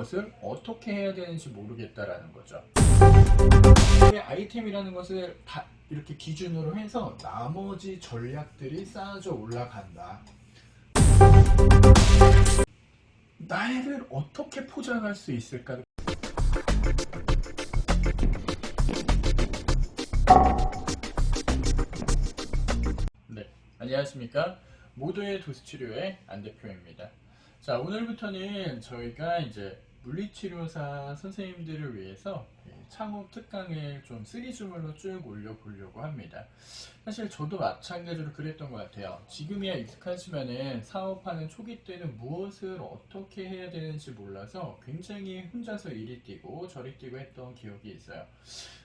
무엇을 어떻게 해야 되는지 모르겠다라는 거죠. 아이템이라는 것을 다 이렇게 기준으로 해서 나머지 전략들이 쌓아져 올라간다. 나를 어떻게 포장할 수 있을까? 네, 안녕하십니까? 모두의 도수치료의 안 대표입니다. 자, 오늘부터는 저희가 이제 물리치료사 선생님들을 위해서 창업 특강을 좀 시리즈물로 쭉 올려보려고 합니다. 사실 저도 마찬가지로 그랬던 것 같아요. 지금이야 익숙하지만은 사업하는 초기 때는 무엇을 어떻게 해야 되는지 몰라서 굉장히 혼자서 이리 뛰고 저리 뛰고 했던 기억이 있어요.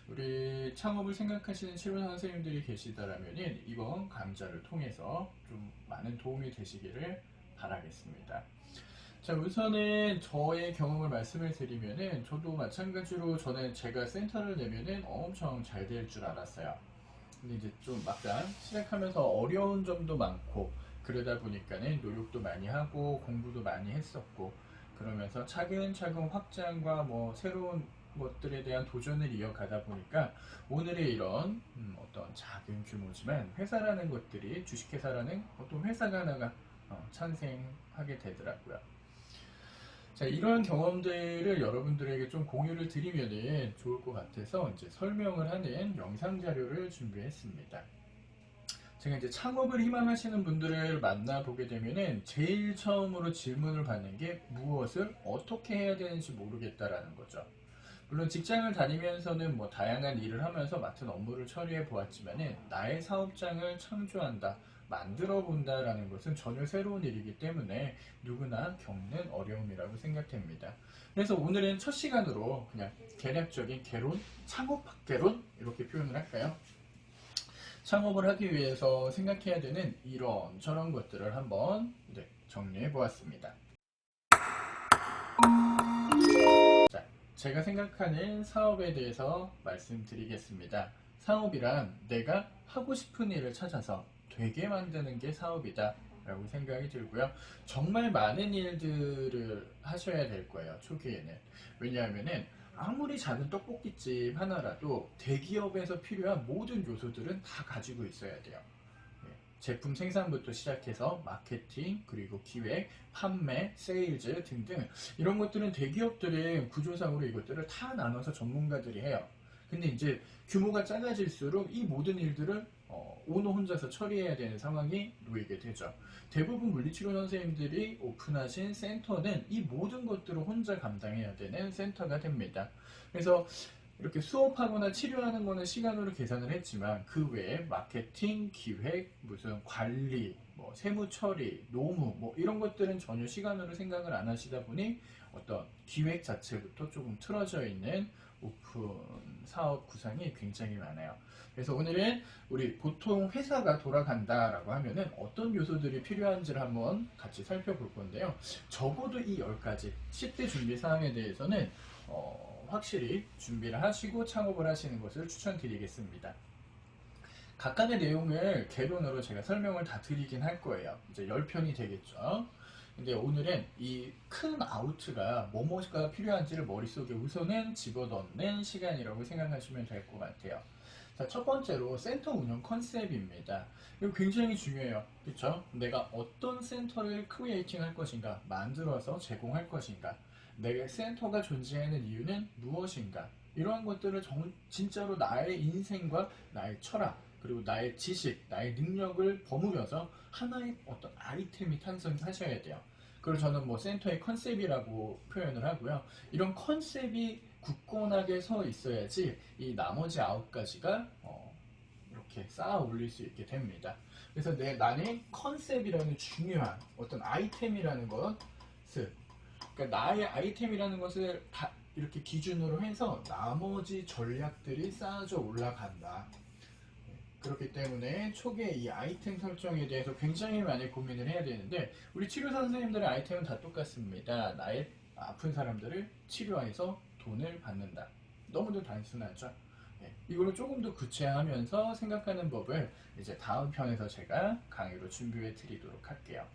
우리 창업을 생각하시는 치료사 선생님들이 계시다라면 이번 강좌를 통해서 좀 많은 도움이 되시기를 바라겠습니다. 자, 우선은 저의 경험을 말씀을 드리면은 저도 마찬가지로 저는 제가 센터를 내면은 엄청 잘 될 줄 알았어요. 근데 이제 좀 막상 시작하면서 어려운 점도 많고 그러다 보니까는 노력도 많이 하고 공부도 많이 했었고 그러면서 차근차근 확장과 뭐 새로운 것들에 대한 도전을 이어가다 보니까 오늘의 이런 어떤 작은 규모지만 회사라는 것들이 주식회사라는 어떤 회사가 하나가 탄생하게 되더라고요. 자, 이러한 경험들을 여러분들에게 좀 공유를 드리면 좋을 것 같아서 이제 설명을 하는 영상 자료를 준비했습니다. 제가 이제 창업을 희망하시는 분들을 만나보게 되면은 제일 처음으로 질문을 받는 게 무엇을 어떻게 해야 되는지 모르겠다라는 거죠. 물론 직장을 다니면서는 뭐 다양한 일을 하면서 맡은 업무를 처리해 보았지만은 나의 사업장을 창조한다, 만들어 본다라는 것은 전혀 새로운 일이기 때문에 누구나 겪는 어려움이라고 생각됩니다. 그래서 오늘은 첫 시간으로 그냥 개략적인 개론, 창업학개론 이렇게 표현을 할까요? 창업을 하기 위해서 생각해야 되는 이런 저런 것들을 한번 정리해 보았습니다. 자, 제가 생각하는 사업에 대해서 말씀드리겠습니다. 사업이란 내가 하고 싶은 일을 찾아서 되게 만드는 게 사업이다 라고 생각이 들고요. 정말 많은 일들을 하셔야 될 거예요, 초기에는. 왜냐하면은 아무리 작은 떡볶이집 하나라도 대기업에서 필요한 모든 요소들은 다 가지고 있어야 돼요. 제품 생산부터 시작해서 마케팅, 그리고 기획, 판매, 세일즈 등등 이런 것들은 대기업들은 구조상으로 이것들을 다 나눠서 전문가들이 해요. 근데 이제 규모가 작아질수록 이 모든 일들을 오너 혼자서 처리해야 되는 상황이 놓이게 되죠. 대부분 물리치료 선생님들이 오픈하신 센터는 이 모든 것들을 혼자 감당해야 되는 센터가 됩니다. 그래서 이렇게 수업하거나 치료하는 거는 시간으로 계산을 했지만 그 외에 마케팅, 기획, 무슨 관리, 뭐 세무 처리, 노무 뭐 이런 것들은 전혀 시간으로 생각을 안 하시다 보니 어떤 기획 자체부터 조금 틀어져 있는 오픈 사업 구상이 굉장히 많아요. 그래서 오늘은 우리 보통 회사가 돌아간다라고 하면은 어떤 요소들이 필요한지를 한번 같이 살펴볼 건데요. 적어도 이 10가지 10대 준비 사항에 대해서는 확실히 준비를 하시고 창업을 하시는 것을 추천드리겠습니다. 각각의 내용을 개론으로 제가 설명을 다 드리긴 할 거예요. 이제 10편이 되겠죠. 근데 오늘은 이 큰 아우트가 뭐뭐가 필요한지를 머릿속에 우선은 집어넣는 시간이라고 생각하시면 될 것 같아요. 자, 첫 번째로 센터 운영 컨셉입니다. 이거 굉장히 중요해요. 그렇죠? 내가 어떤 센터를 크리에이팅 할 것인가, 만들어서 제공할 것인가, 내 센터가 존재하는 이유는 무엇인가, 이러한 것들을 진짜로 나의 인생과 나의 철학, 그리고 나의 지식, 나의 능력을 버무려서 하나의 어떤 아이템이 탄생하셔야 돼요. 그걸 저는 뭐 센터의 컨셉이라고 표현을 하고요. 이런 컨셉이 굳건하게 서 있어야지 이 나머지 9가지가 이렇게 쌓아 올릴 수 있게 됩니다. 그래서 나의 컨셉이라는 중요한 어떤 아이템이라는 것을, 그러니까 나의 아이템이라는 것을 다 이렇게 기준으로 해서 나머지 전략들이 쌓아져 올라간다. 그렇기 때문에 초기에 이 아이템 설정에 대해서 굉장히 많이 고민을 해야 되는데, 우리 치료사 선생님들의 아이템은 다 똑같습니다. 나의 아픈 사람들을 치료해서 돈을 받는다. 너무도 단순하죠. 이거를 조금 더 구체화하면서 생각하는 법을 이제 다음 편에서 제가 강의로 준비해 드리도록 할게요.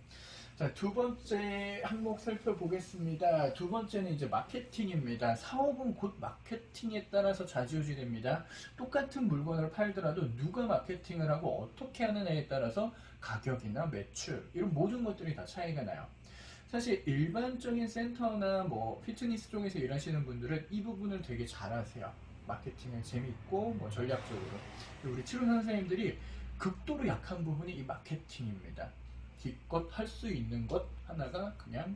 자, 두 번째 항목 살펴보겠습니다. 두 번째는 이제 마케팅입니다. 사업은 곧 마케팅에 따라서 좌지우지됩니다. 똑같은 물건을 팔더라도 누가 마케팅을 하고 어떻게 하느냐에 따라서 가격이나 매출 이런 모든 것들이 다 차이가 나요. 사실 일반적인 센터나 뭐 피트니스 쪽에서 일하시는 분들은 이 부분을 되게 잘하세요. 마케팅을 재밌고 뭐 전략적으로. 우리 치료 선생님들이 극도로 약한 부분이 이 마케팅입니다. 기껏 할 수 있는 것 하나가 그냥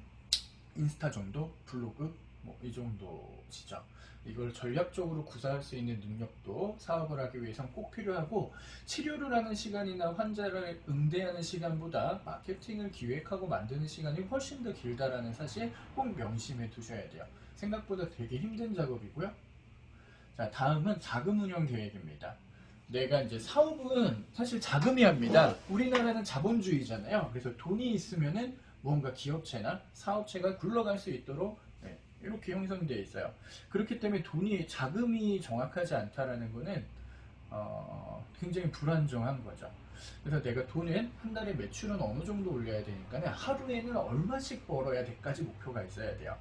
인스타 정도, 블로그 뭐 이 정도시죠. 이걸 전략적으로 구사할 수 있는 능력도 사업을 하기 위해선 꼭 필요하고, 치료를 하는 시간이나 환자를 응대하는 시간보다 마케팅을 기획하고 만드는 시간이 훨씬 더 길다라는 사실 꼭 명심해 두셔야 돼요. 생각보다 되게 힘든 작업이고요. 자, 다음은 자금 운영 계획입니다. 내가 이제 사업은 사실 자금이 합니다. 우리나라는 자본주의잖아요. 그래서 돈이 있으면은 무언가 기업체나 사업체가 굴러갈 수 있도록 이렇게 형성되어 있어요. 그렇기 때문에 자금이 정확하지 않다라는 거는 굉장히 불안정한 거죠. 그래서 내가 돈은 한 달에 매출은 어느 정도 올려야 되니까 하루에는 얼마씩 벌어야 될까지 목표가 있어야 돼요.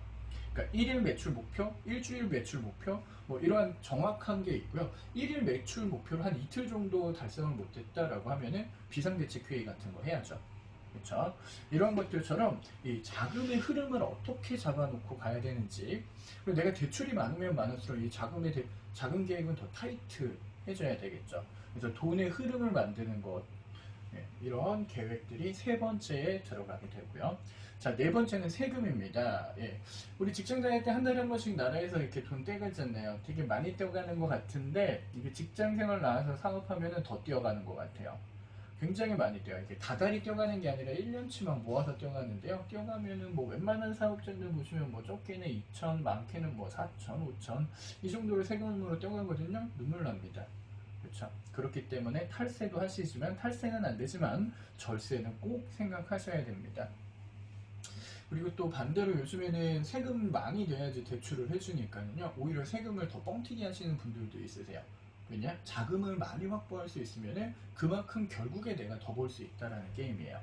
그러니까 1일 매출 목표, 일주일 매출 목표, 뭐 이러한 정확한 게 있고요. 1일 매출 목표를 한 이틀 정도 달성을 못했다라고 하면은 비상대책회의 같은 거 해야죠. 그렇죠? 이런 것들처럼 이 자금의 흐름을 어떻게 잡아놓고 가야 되는지, 그리고 내가 대출이 많으면 많을수록 이 자금 계획은 더 타이트 해줘야 되겠죠. 그래서 돈의 흐름을 만드는 것, 이런 계획들이 세 번째에 들어가게 되고요. 자, 네 번째는 세금입니다. 우리 직장 다닐 때 한 달에 한 번씩 나라에서 이렇게 돈 떼가잖아요. 되게 많이 떼가는 것 같은데, 이게 직장 생활 나와서 사업하면 더 떼어가는 것 같아요. 굉장히 많이 떼요. 이게 다달이 떼어가는 게 아니라 1년치만 모아서 떼어가는데요. 떼어가면은 뭐 웬만한 사업자들 보시면 뭐 적게는 2천, 많게는 뭐 4천, 5천 이 정도를 세금으로 떼어가거든요. 눈물 납니다. 그렇죠. 그렇기 때문에 탈세도 하시지만, 탈세는 안 되지만 절세는 꼭 생각하셔야 됩니다. 그리고 또 반대로 요즘에는 세금 많이 내야지 대출을 해주니까요. 오히려 세금을 더 뻥튀기 하시는 분들도 있으세요. 왜냐? 자금을 많이 확보할 수 있으면 그만큼 결국에 내가 더 벌 수 있다라는 게임이에요.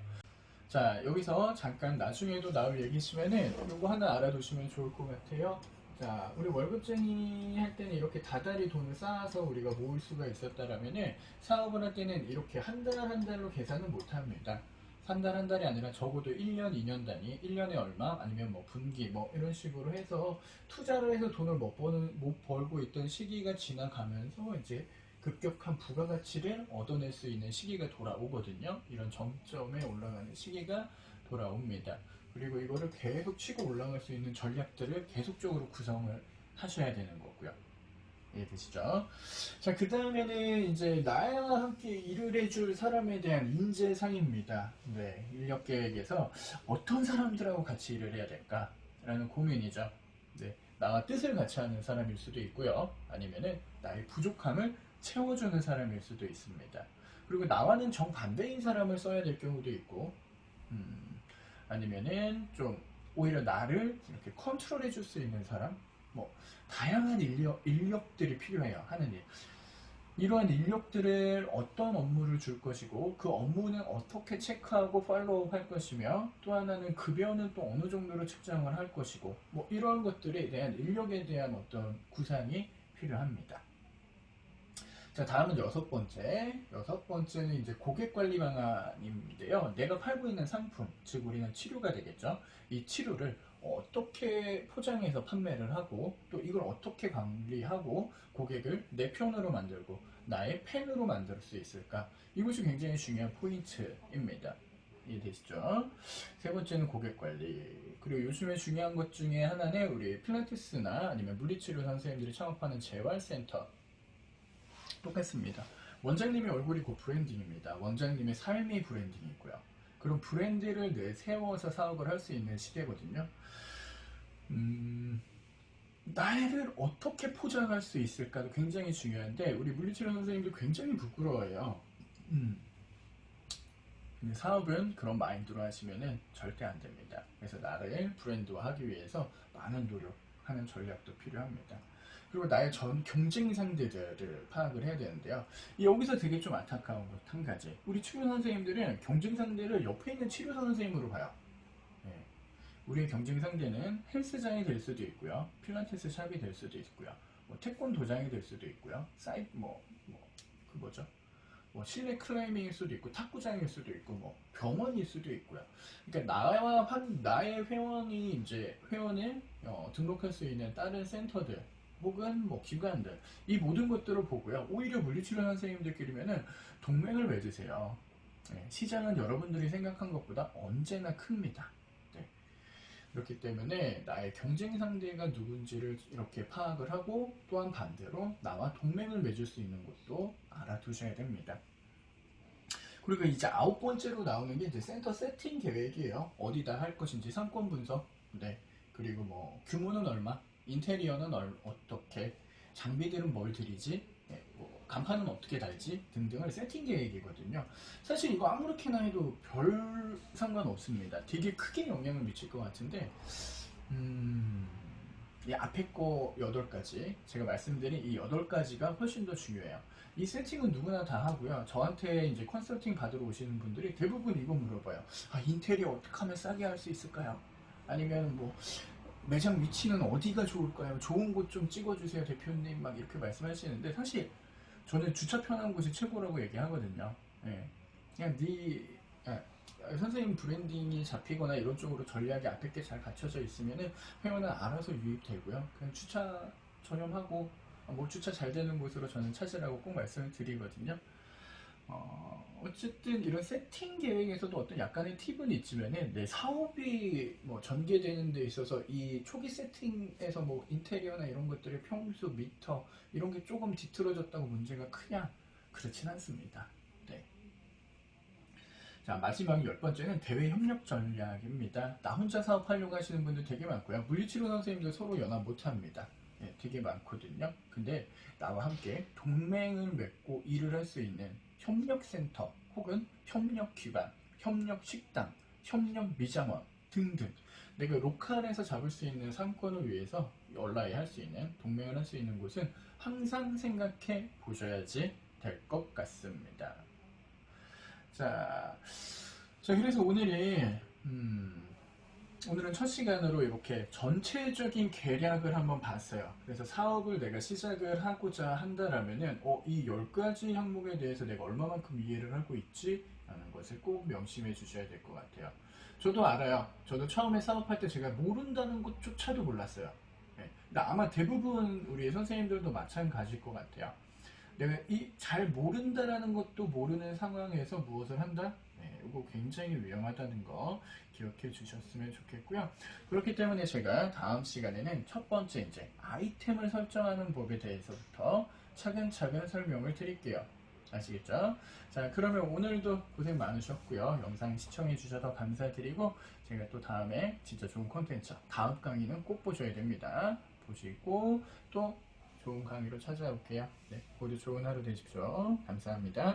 자, 여기서 잠깐 나중에도 나올 얘기시면은 이거 하나 알아두시면 좋을 것 같아요. 자, 우리 월급쟁이 할 때는 이렇게 다달이 돈을 쌓아서 우리가 모을 수가 있었다라면은, 사업을 할 때는 이렇게 한 달 한 달로 계산은 못 합니다. 한 달 한 달이 아니라 적어도 1년, 2년 단위, 1년에 얼마, 아니면 뭐 분기, 뭐 이런 식으로 해서 투자를 해서 돈을 못 벌고 있던 시기가 지나가면서 이제 급격한 부가가치를 얻어낼 수 있는 시기가 돌아오거든요. 이런 정점에 올라가는 시기가 돌아옵니다. 그리고 이거를 계속 치고 올라갈 수 있는 전략들을 계속적으로 구성을 하셔야 되는 거고요. 이해되시죠? 자, 그 다음에는 이제 나와 함께 일을 해줄 사람에 대한 인재상입니다. 네, 인력 계획에서 어떤 사람들하고 같이 일을 해야 될까라는 고민이죠. 네, 나와 뜻을 같이 하는 사람일 수도 있고요. 아니면은 나의 부족함을 채워주는 사람일 수도 있습니다. 그리고 나와는 정반대인 사람을 써야 될 경우도 있고, 아니면은 좀 오히려 나를 이렇게 컨트롤해 줄 수 있는 사람, 뭐 다양한 인력들이 필요해요. 하는 일. 이러한 인력들을 어떤 업무를 줄 것이고, 그 업무는 어떻게 체크하고 팔로우업 할 것이며, 또 하나는 급여는 또 어느 정도로 측정을 할 것이고, 뭐 이런 것들에 대한 인력에 대한 어떤 구상이 필요합니다. 자, 다음은 여섯 번째. 여섯 번째는 이제 고객 관리 방안인데요. 내가 팔고 있는 상품, 즉 우리는 치료가 되겠죠. 이 치료를 어떻게 포장해서 판매를 하고, 또 이걸 어떻게 관리하고 고객을 내 편으로 만들고 나의 팬으로 만들 수 있을까? 이것이 굉장히 중요한 포인트입니다. 이해되시죠? 세 번째는 고객 관리. 그리고 요즘에 중요한 것 중에 하나는 우리 필라테스나 아니면 물리치료 선생님들이 창업하는 재활센터. 똑같습니다. 원장님의 얼굴이 곧 브랜딩입니다. 원장님의 삶이 브랜딩이고요. 그런 브랜드를 내세워서 사업을 할 수 있는 시대거든요. 나를 어떻게 포장할 수 있을까도 굉장히 중요한데, 우리 물리치료 선생님들 굉장히 부끄러워해요. 근데 사업은 그런 마인드로 하시면 절대 안 됩니다. 그래서 나를 브랜드화하기 위해서 많은 노력하는 전략도 필요합니다. 그리고 나의 경쟁 상대들을 파악을 해야 되는데요. 여기서 되게 좀 안타까운 것 한 가지. 우리 치료 선생님들은 경쟁 상대를 옆에 있는 치료사 선생님으로 봐요. 우리의 경쟁 상대는 헬스장이 될 수도 있고요. 필라테스 샵이 될 수도 있고요. 뭐 태권도장이 될 수도 있고요. 그 뭐죠? 뭐 실내 클라이밍일 수도 있고 탁구장일 수도 있고 뭐 병원일 수도 있고요. 그러니까 나의 회원이 이제 회원을 등록할 수 있는 다른 센터들 혹은 뭐 기관들 이 모든 것들을 보고요. 오히려 물리치료 선생님들끼리면은 동맹을 맺으세요. 네, 시장은 여러분들이 생각한 것보다 언제나 큽니다. 네, 그렇기 때문에 나의 경쟁 상대가 누군지를 이렇게 파악을 하고 또한 반대로 나와 동맹을 맺을 수 있는 것도 알아두셔야 됩니다. 그리고 이제 아홉 번째로 나오는 게 이제 센터 세팅 계획이에요. 어디다 할 것인지 상권 분석, 네. 그리고 뭐 규모는 얼마, 인테리어는 어떻게, 장비들은 뭘 들이지, 네. 뭐 간판은 어떻게 달지 등등을 세팅 계획이거든요. 사실 이거 아무렇게나 해도 별 상관없습니다. 되게 크게 영향을 미칠 것 같은데, 이 앞에 거 8가지, 제가 말씀드린 이 8가지가 훨씬 더 중요해요. 이 세팅은 누구나 다 하고요. 저한테 이제 컨설팅 받으러 오시는 분들이 대부분 이거 물어봐요. 아, 인테리어 어떻게 하면 싸게 할 수 있을까요? 아니면 뭐 매장 위치는 어디가 좋을까요? 좋은 곳 좀 찍어주세요, 대표님. 막 이렇게 말씀하시는데 사실 저는 주차 편한 곳이 최고라고 얘기하거든요. 예. 그냥 선생님 브랜딩이 잡히거나 이런 쪽으로 전략이 앞에 게 잘 갖춰져 있으면은 회원은 알아서 유입되고요. 그냥 주차 전용하고 뭐 주차 잘 되는 곳으로 저는 찾으라고 꼭 말씀을 드리거든요. 어쨌든 이런 세팅 계획에서도 어떤 약간의 팁은 있지만은 내 사업이 뭐 전개되는 데 있어서 이 초기 세팅에서 뭐 인테리어나 이런 것들의 평수, 미터 이런 게 조금 뒤틀어졌다고 문제가 크냐? 그렇진 않습니다. 네. 자, 마지막 10번째는 대외 협력 전략입니다. 나 혼자 사업하려고 하시는 분들 되게 많고요. 물리치료 선생님들 서로 연합 못합니다. 네, 되게 많거든요. 근데 나와 함께 동맹을 맺고 일을 할 수 있는 협력센터 혹은 협력기관, 협력식당, 협력미장원 등등 내가 로컬에서 잡을 수 있는 상권을 위해서 얼라이 할 수 있는 동맹을 할 수 있는 곳은 항상 생각해 보셔야지 될 것 같습니다. 자, 그래서 오늘은 첫 시간으로 이렇게 전체적인 계략을 한번 봤어요. 그래서 사업을 내가 시작을 하고자 한다라면은, 이 10가지 항목에 대해서 내가 얼마만큼 이해를 하고 있지? 라는 것을 꼭 명심해 주셔야 될 것 같아요. 저도 알아요. 저도 처음에 사업할 때 제가 모른다는 것조차도 몰랐어요. 네. 근데 아마 대부분 우리 선생님들도 마찬가지일 것 같아요. 내가 잘 모른다라는 것도 모르는 상황에서 무엇을 한다? 네, 이거 굉장히 위험하다는 거 기억해 주셨으면 좋겠고요. 그렇기 때문에 제가 다음 시간에는 첫 번째 이제 아이템을 설정하는 법에 대해서부터 차근차근 설명을 드릴게요. 아시겠죠? 자, 그러면 오늘도 고생 많으셨고요. 영상 시청해 주셔서 감사드리고 제가 또 다음에 진짜 좋은 콘텐츠 다음 강의는 꼭 보셔야 됩니다. 보시고 또 좋은 강의로 찾아올게요. 네, 모두 좋은 하루 되십시오. 감사합니다.